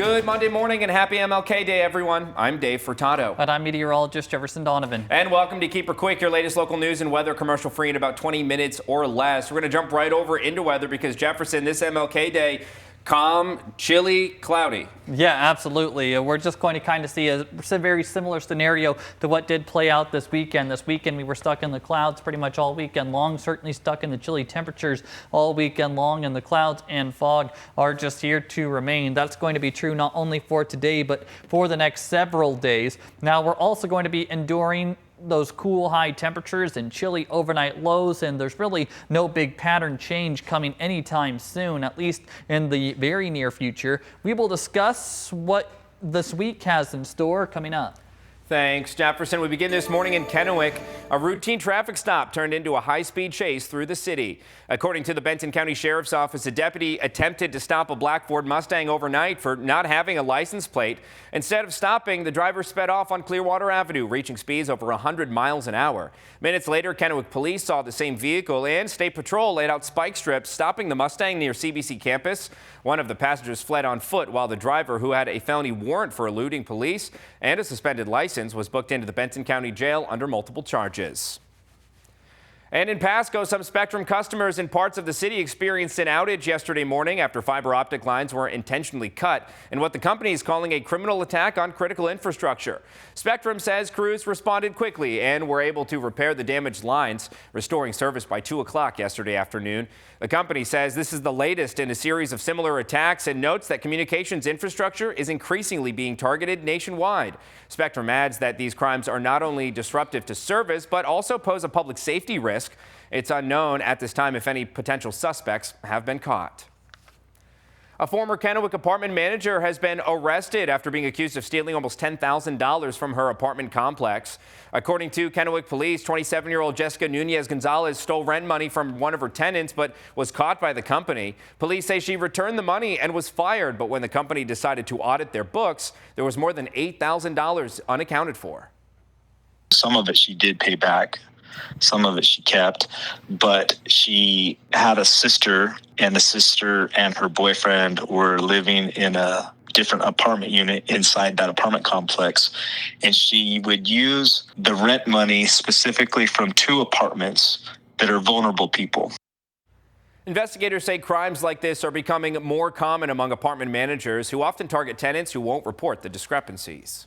Good Monday morning and happy MLK Day, everyone. I'm Dave Furtado. And I'm meteorologist Jefferson Donovan. And welcome to Keep Her Quick, your latest local news and weather commercial free in about 20 minutes or less. We're going to jump right over into weather because Jefferson, this MLK Day, calm, chilly, cloudy. Yeah, absolutely. We're just going to kind of see a very similar scenario to what did play out this weekend. This weekend we were stuck in the clouds pretty much all weekend long, certainly stuck in the chilly temperatures all weekend long, and the clouds and fog are just here to remain. That's going to be true not only for today, but for the next several days. Now, we're also going to be enduring those cool high temperatures and chilly overnight lows, and there's really no big pattern change coming anytime soon, at least in the very near future. We will discuss what this week has in store coming up. Thanks, Jefferson. We begin this morning in Kennewick. A routine traffic stop turned into a high-speed chase through the city. According to the Benton County Sheriff's Office, a deputy attempted to stop a black Ford Mustang overnight for not having a license plate. Instead of stopping, the driver sped off on Clearwater Avenue, reaching speeds over 100 miles an hour. Minutes later, Kennewick police saw the same vehicle, and State Patrol laid out spike strips, stopping the Mustang near CBC campus. One of the passengers fled on foot, while the driver, who had a felony warrant for eluding police and a suspended license, was booked into the Benton County Jail under multiple charges. And in Pasco, some Spectrum customers in parts of the city experienced an outage yesterday morning after fiber optic lines were intentionally cut in what the company is calling a criminal attack on critical infrastructure. Spectrum says crews responded quickly and were able to repair the damaged lines, restoring service by 2 o'clock yesterday afternoon. The company says this is the latest in a series of similar attacks and notes that communications infrastructure is increasingly being targeted nationwide. Spectrum adds that these crimes are not only disruptive to service, but also pose a public safety risk. It's unknown at this time if any potential suspects have been caught. A former Kennewick apartment manager has been arrested after being accused of stealing almost $10,000 from her apartment complex. According to Kennewick police, 27-year-old Jessica Nunez-Gonzalez stole rent money from one of her tenants but was caught by the company. Police say she returned the money and was fired, but when the company decided to audit their books, there was more than $8,000 unaccounted for. Some of it she did pay back. Some of it she kept, but she had a sister, and the sister and her boyfriend were living in a different apartment unit inside that apartment complex, and she would use the rent money specifically from 2 apartments that are vulnerable people. Investigators say crimes like this are becoming more common among apartment managers who often target tenants who won't report the discrepancies.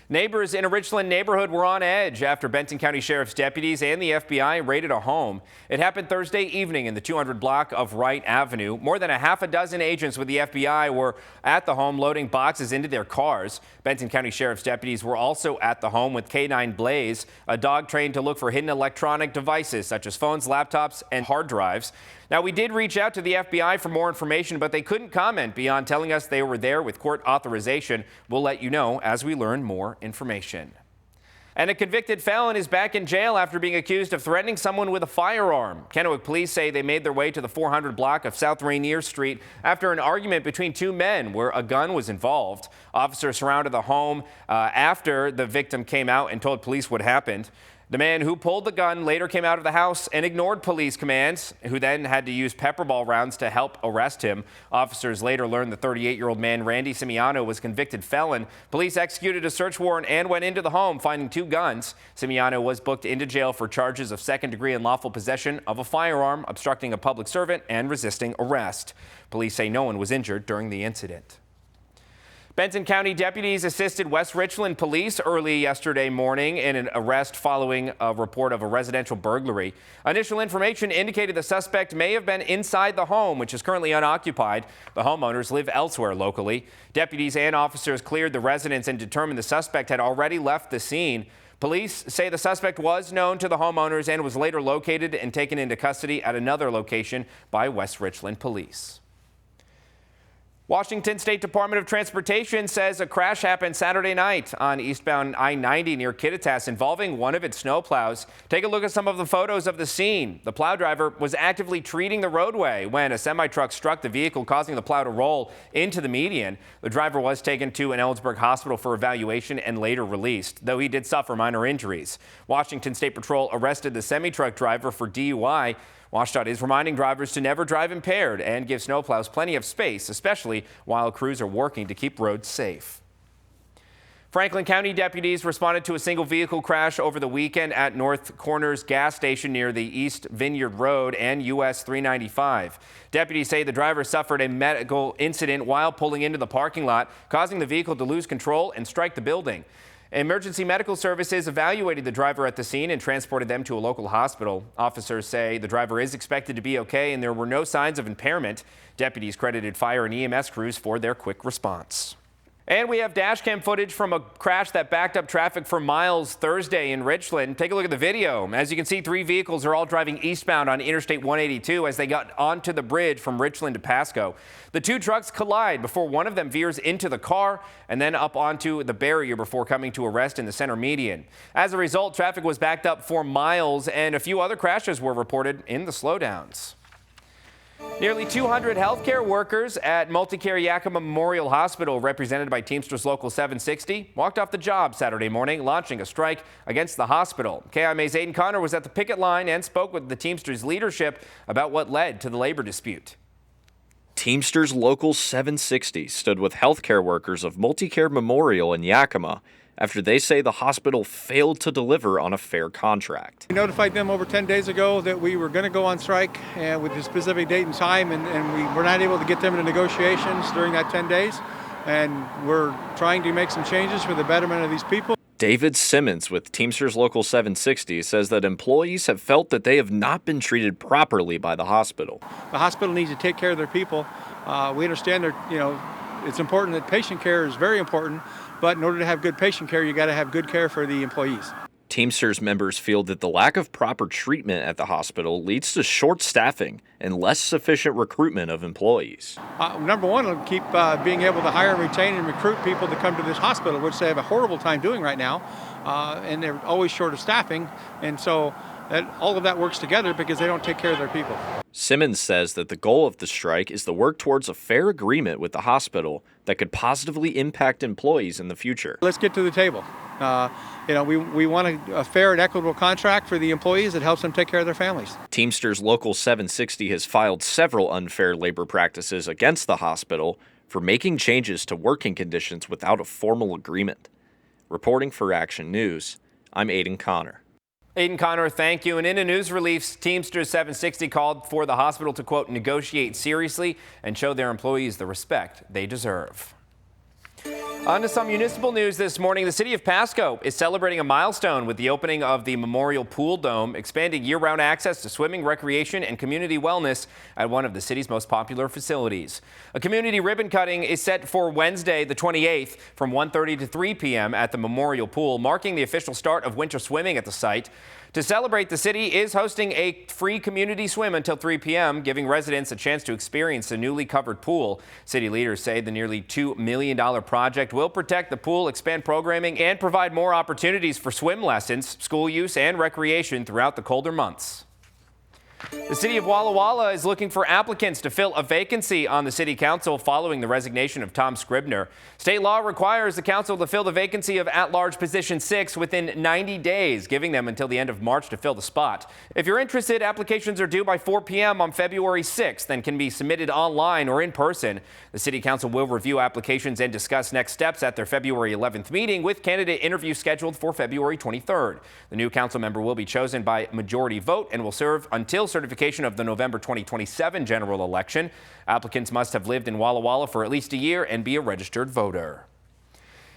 Neighbors in a Richland neighborhood were on edge after Benton County Sheriff's deputies and the FBI raided a home. It happened Thursday evening in the 200 block of Wright Avenue. More than a half a dozen agents with the FBI were at the home loading boxes into their cars. Benton County Sheriff's deputies were also at the home with K9 Blaze, a dog trained to look for hidden electronic devices such as phones, laptops, and hard drives. Now, we did reach out to the FBI for more information, but they couldn't comment beyond telling us they were there with court authorization. We'll let you know as we learn more information. And a convicted felon is back in jail after being accused of threatening someone with a firearm. Kennewick police say they made their way to the 400 block of South Rainier Street after an argument between 2 men where a gun was involved. Officers surrounded the home after the victim came out and told police what happened. The man who pulled the gun later came out of the house and ignored police commands, who then had to use pepper ball rounds to help arrest him. Officers later learned the 38-year-old man, Randy Simiano, was a convicted felon. Police executed a search warrant and went into the home, finding 2 guns. Simiano was booked into jail for charges of second-degree unlawful possession of a firearm, obstructing a public servant, and resisting arrest. Police say no one was injured during the incident. Benton County deputies assisted West Richland police early yesterday morning in an arrest following a report of a residential burglary. Initial information indicated the suspect may have been inside the home, which is currently unoccupied. The homeowners live elsewhere locally. Deputies and officers cleared the residence and determined the suspect had already left the scene. Police say the suspect was known to the homeowners and was later located and taken into custody at another location by West Richland police. Washington State Department of Transportation says a crash happened Saturday night on eastbound I-90 near Kittitas involving one of its snowplows. Take a look at some of the photos of the scene. The plow driver was actively treating the roadway when a semi-truck struck the vehicle, causing the plow to roll into the median. The driver was taken to an Ellensburg hospital for evaluation and later released, though he did suffer minor injuries. Washington State Patrol arrested the semi-truck driver for DUI. WashDOT is reminding drivers to never drive impaired and give snowplows plenty of space, especially while crews are working to keep roads safe. Franklin County deputies responded to a single vehicle crash over the weekend at North Corners gas station near the East Vineyard Road and US 395. Deputies say the driver suffered a medical incident while pulling into the parking lot, causing the vehicle to lose control and strike the building. Emergency medical services evaluated the driver at the scene and transported them to a local hospital. Officers say the driver is expected to be okay and there were no signs of impairment. Deputies credited fire and EMS crews for their quick response. And we have dash cam footage from a crash that backed up traffic for miles Thursday in Richland. Take a look at the video. As you can see, 3 vehicles are all driving eastbound on Interstate 182 as they got onto the bridge from Richland to Pasco. The 2 trucks collide before one of them veers into the car and then up onto the barrier before coming to a rest in the center median. As a result, traffic was backed up for miles and a few other crashes were reported in the slowdowns. Nearly 200 healthcare workers at MultiCare Yakima Memorial Hospital, represented by Teamsters Local 760, walked off the job Saturday morning, launching a strike against the hospital. KIMA's Aiden Connor was at the picket line and spoke with the Teamsters leadership about what led to the labor dispute. Teamsters Local 760 stood with healthcare workers of MultiCare Memorial in Yakima after they say the hospital failed to deliver on a fair contract. We notified them over 10 days ago that we were going to go on strike with a specific date and time, and we were not able to get them into negotiations during that 10 days. And we're trying to make some changes for the betterment of these people. David Simmons with Teamsters Local 760 says that employees have felt that they have not been treated properly by the hospital. The hospital needs to take care of their people. We understand it's important that patient care is very important, but in order to have good patient care, you got to have good care for the employees. Teamsters members feel that the lack of proper treatment at the hospital leads to short staffing and less sufficient recruitment of employees. Number one, it'll keep being able to hire and retain and recruit people to come to this hospital, which they have a horrible time doing right now, and they're always short of staffing, and so all of that works together because they don't take care of their people. Simmons says that the goal of the strike is to work towards a fair agreement with the hospital that could positively impact employees in the future. Let's get to the table. We want a fair and equitable contract for the employees that helps them take care of their families. Teamsters Local 760 has filed several unfair labor practices against the hospital for making changes to working conditions without a formal agreement. Reporting for Action News, I'm Aiden Connor. Aiden Connor, thank you. And in a news release, Teamsters 760 called for the hospital to, quote, negotiate seriously and show their employees the respect they deserve. On to some municipal news this morning. The city of Pasco is celebrating a milestone with the opening of the Memorial Pool Dome, expanding year-round access to swimming, recreation, and community wellness at one of the city's most popular facilities. A community ribbon cutting is set for Wednesday, the 28th, from 1:30 to 3 p.m. at the Memorial Pool, marking the official start of winter swimming at the site. To celebrate, the city is hosting a free community swim until 3 p.m., giving residents a chance to experience the newly covered pool. City leaders say the nearly $2 million project will protect the pool, expand programming, and provide more opportunities for swim lessons, school use, and recreation throughout the colder months. The city of Walla Walla is looking for applicants to fill a vacancy on the city council following the resignation of Tom Scribner. State law requires the council to fill the vacancy of at-large position 6 within 90 days, giving them until the end of March to fill the spot. If you're interested, applications are due by 4 p.m. on February 6th and can be submitted online or in person. The city council will review applications and discuss next steps at their February 11th meeting, with candidate interviews scheduled for February 23rd. The new council member will be chosen by majority vote and will serve until certification of the November 2027 general election. Applicants must have lived in Walla Walla for at least a year and be a registered voter.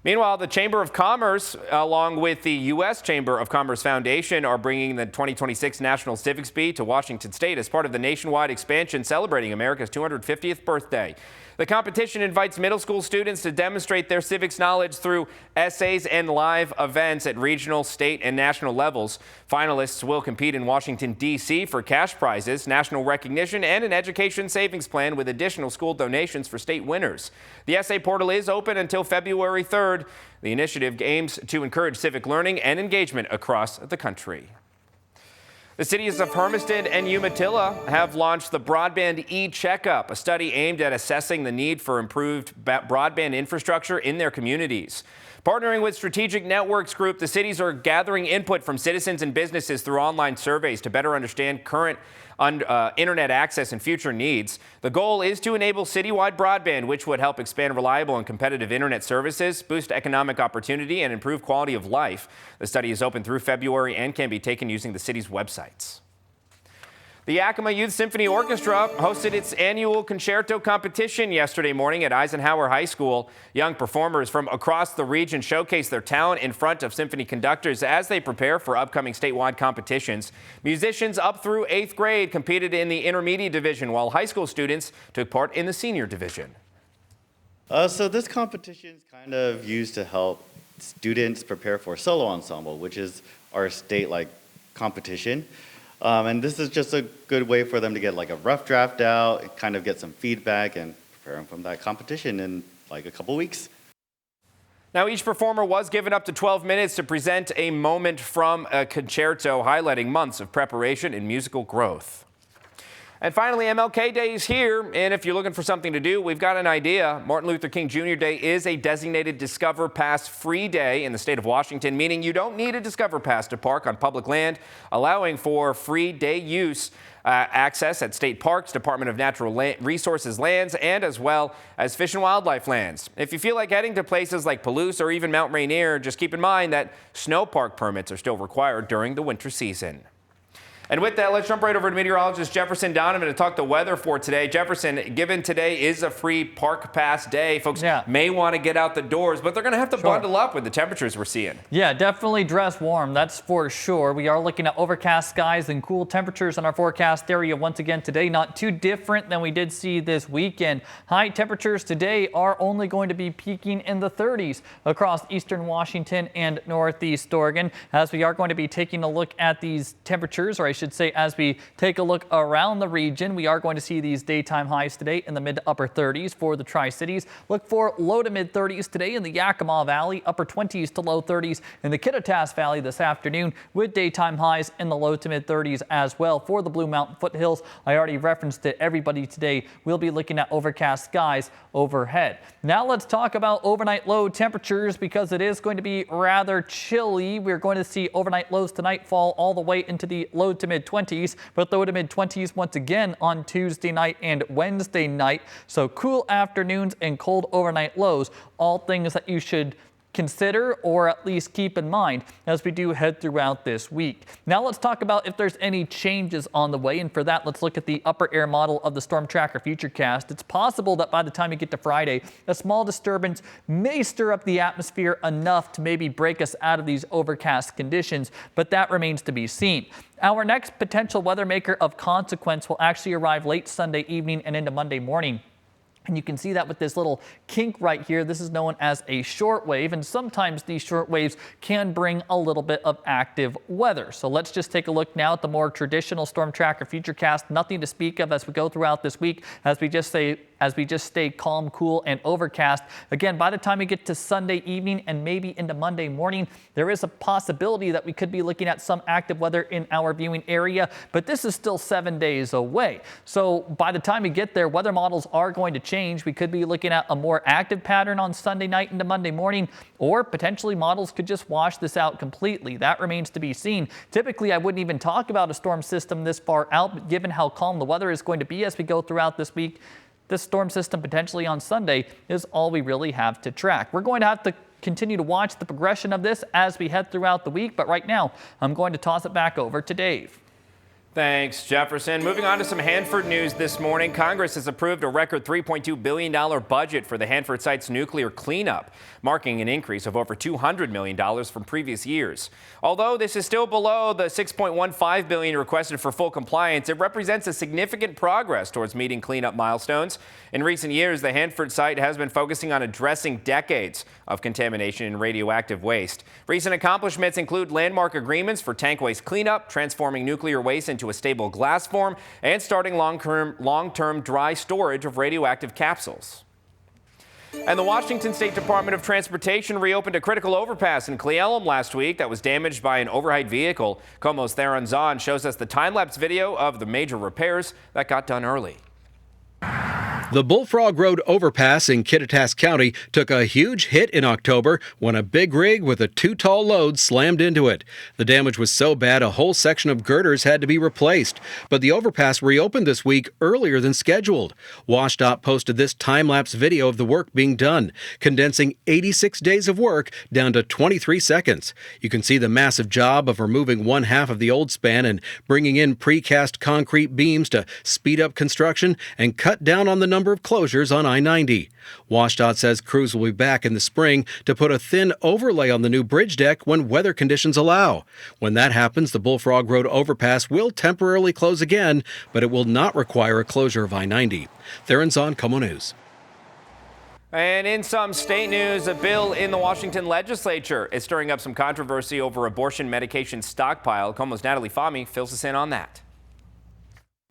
Meanwhile, the Chamber of Commerce, along with the U.S. Chamber of Commerce Foundation, are bringing the 2026 National Civics Bee to Washington State as part of the nationwide expansion celebrating America's 250th birthday. The competition invites middle school students to demonstrate their civics knowledge through essays and live events at regional, state, and national levels. Finalists will compete in Washington, D.C. for cash prizes, national recognition, and an education savings plan with additional school donations for state winners. The essay portal is open until February 3rd. The initiative aims to encourage civic learning and engagement across the country. The cities of Hermiston and Umatilla have launched the Broadband E-Checkup, a study aimed at assessing the need for improved broadband infrastructure in their communities. Partnering with Strategic Networks Group, the cities are gathering input from citizens and businesses through online surveys to better understand current internet access and future needs. The goal is to enable citywide broadband, which would help expand reliable and competitive internet services, boost economic opportunity, and improve quality of life. The study is open through February and can be taken using the city's websites. The Yakima Youth Symphony Orchestra hosted its annual concerto competition yesterday morning at Eisenhower High School. Young performers from across the region showcased their talent in front of symphony conductors as they prepare for upcoming statewide competitions. Musicians up through 8th grade competed in the intermediate division, while high school students took part in the senior division. So this competition is kind of used to help students prepare for solo ensemble, which is our state-like competition. And this is just a good way for them to get like a rough draft out, kind of get some feedback and prepare them from that competition in like a couple weeks. Now, each performer was given up to 12 minutes to present a moment from a concerto, highlighting months of preparation and musical growth. And finally, MLK Day is here, and if you're looking for something to do, we've got an idea. Martin Luther King Jr. Day is a designated Discover Pass free day in the state of Washington, meaning you don't need a Discover Pass to park on public land, allowing for free day use access at state parks, Department of Natural Resources lands, and as well as Fish and Wildlife lands. If you feel like heading to places like Palouse or even Mount Rainier, just keep in mind that snow park permits are still required during the winter season. And with that, let's jump right over to meteorologist Jefferson Donovan to talk the weather for today. Jefferson, given today is a free park pass day, folks may want to get out the doors, but they're going to have to bundle up with the temperatures we're seeing. Yeah, definitely dress warm, that's for sure. We are looking at overcast skies and cool temperatures in our forecast area once again today. Not too different than we did see this weekend. High temperatures today are only going to be peaking in the 30s across eastern Washington and northeast Oregon. As we are going to be taking a look at these temperatures, or I should say as we take a look around the region, we are going to see these daytime highs today in the mid to upper 30s for the Tri-Cities. Look for low to mid 30s today in the Yakima Valley, upper 20s to low 30s in the Kittitas Valley this afternoon, with daytime highs in the low to mid 30s as well for the Blue Mountain foothills. I already referenced it. Everybody today will be looking at overcast skies overhead. Now let's talk about overnight low temperatures, because it is going to be rather chilly. We're going to see overnight lows tonight fall all the way into the low to mid 20s, but low to mid 20s once again on Tuesday night and Wednesday night. So cool afternoons and cold overnight lows, all things that you should consider or at least keep in mind as we do head throughout this week. Now let's talk about if there's any changes on the way, and for that let's look at the upper air model of the Storm Tracker Futurecast. It's possible that by the time you get to Friday, a small disturbance may stir up the atmosphere enough to maybe break us out of these overcast conditions, but that remains to be seen. Our next potential weather maker of consequence will actually arrive late Sunday evening and into Monday morning. And you can see that with this little kink right here. This is known as a short wave, and sometimes these short waves can bring a little bit of active weather. So let's just take a look now at the more traditional Storm Tracker Futurecast. Nothing to speak of as we go throughout this week, as we just stay calm, cool, and overcast. Again, by the time we get to Sunday evening and maybe into Monday morning, there is a possibility that we could be looking at some active weather in our viewing area, but this is still 7 days away. So by the time we get there, weather models are going to change. We could be looking at a more active pattern on Sunday night into Monday morning, or potentially models could just wash this out completely. That remains to be seen. Typically, I wouldn't even talk about a storm system this far out, but given how calm the weather is going to be as we go throughout this week, this storm system potentially on Sunday is all we really have to track. We're going to have to continue to watch the progression of this as we head throughout the week, but right now I'm going to toss it back over to Dave. Thanks, Jefferson. Moving on to some Hanford news this morning. Congress has approved a record $3.2 billion budget for the Hanford site's nuclear cleanup, marking an increase of over $200 million from previous years. Although this is still below the $6.15 billion requested for full compliance, it represents a significant progress towards meeting cleanup milestones. In recent years, the Hanford site has been focusing on addressing decades of contamination in radioactive waste. Recent accomplishments include landmark agreements for tank waste cleanup, transforming nuclear waste into a stable glass form, and starting long-term dry storage of radioactive capsules. And the Washington State Department of Transportation reopened a critical overpass in Cle Elum last week that was damaged by an overheight vehicle. KOMO's Theron Zahn shows us the time-lapse video of the major repairs that got done early. The Bullfrog Road overpass in Kittitas County took a huge hit in October when a big rig with a too-tall load slammed into it. The damage was so bad a whole section of girders had to be replaced, but the overpass reopened this week earlier than scheduled. WashDOT posted this time-lapse video of the work being done, condensing 86 days of work down to 23 seconds. You can see the massive job of removing one half of the old span and bringing in precast concrete beams to speed up construction and cut down on the number of closures on I-90. WashDOT says crews will be back in the spring to put a thin overlay on the new bridge deck when weather conditions allow. When that happens, the Bullfrog Road overpass will temporarily close again, but it will not require a closure of I-90. Theron Zahn, KOMO News. And in some state news, a bill in the Washington legislature is stirring up some controversy over abortion medication stockpile. KOMO's Natalie Fahmy fills us in on that.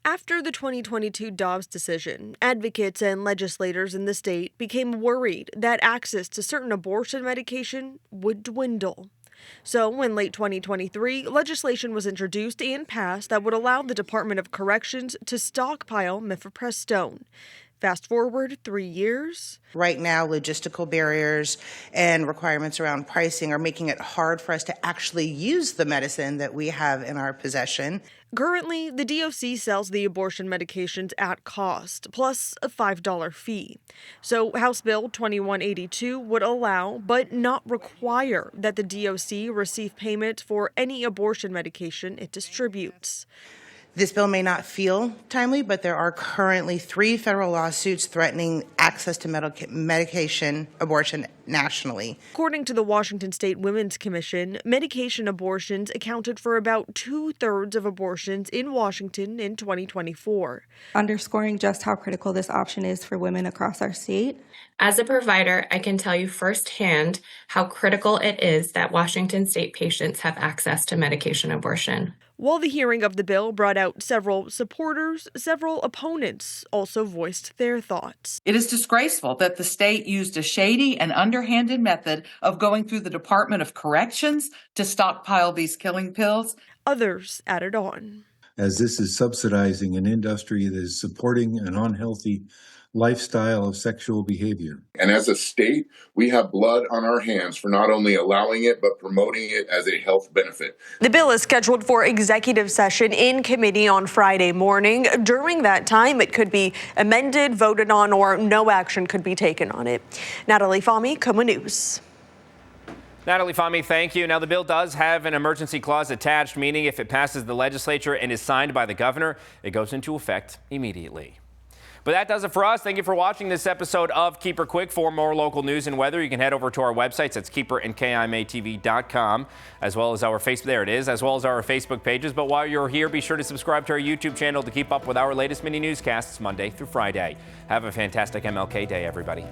After the 2022 Dobbs decision, advocates and legislators in the state became worried that access to certain abortion medication would dwindle. So, in late 2023, legislation was introduced and passed that would allow the Department of Corrections to stockpile mifepristone. Fast forward 3 years. Right now, logistical barriers and requirements around pricing are making it hard for us to actually use the medicine that we have in our possession. Currently, the DOC sells the abortion medications at cost, plus a $5 fee. So House Bill 2182 would allow, but not require, that the DOC receive payment for any abortion medication it distributes. This bill may not feel timely, but there are currently 3 federal lawsuits threatening access to medication abortion nationally. According to the Washington State Women's Commission, medication abortions accounted for about 2/3 of abortions in Washington in 2024. Underscoring just how critical this option is for women across our state. As a provider, I can tell you firsthand how critical it is that Washington State patients have access to medication abortion. While the hearing of the bill brought out several supporters, several opponents also voiced their thoughts. It is disgraceful that the state used a shady and underhanded method of going through the Department of Corrections to stockpile these killing pills. Others added on. As this is subsidizing an industry that is supporting an unhealthy lifestyle of sexual behavior. And as a state, we have blood on our hands for not only allowing it, but promoting it as a health benefit. The bill is scheduled for executive session in committee on Friday morning. During that time, it could be amended, voted on, or no action could be taken on it. Natalie Fahmy, KOMO News. Natalie Fahmy, thank you. Now, the bill does have an emergency clause attached, meaning if it passes the legislature and is signed by the governor, it goes into effect immediately. But that does it for us. Thank you for watching this episode of Keeper Quick. For more local news and weather, you can head over to our websites. That's keeperandkimatv.com, as well as our Facebook pages. But while you're here, be sure to subscribe to our YouTube channel to keep up with our latest mini newscasts Monday through Friday. Have a fantastic MLK Day, everybody.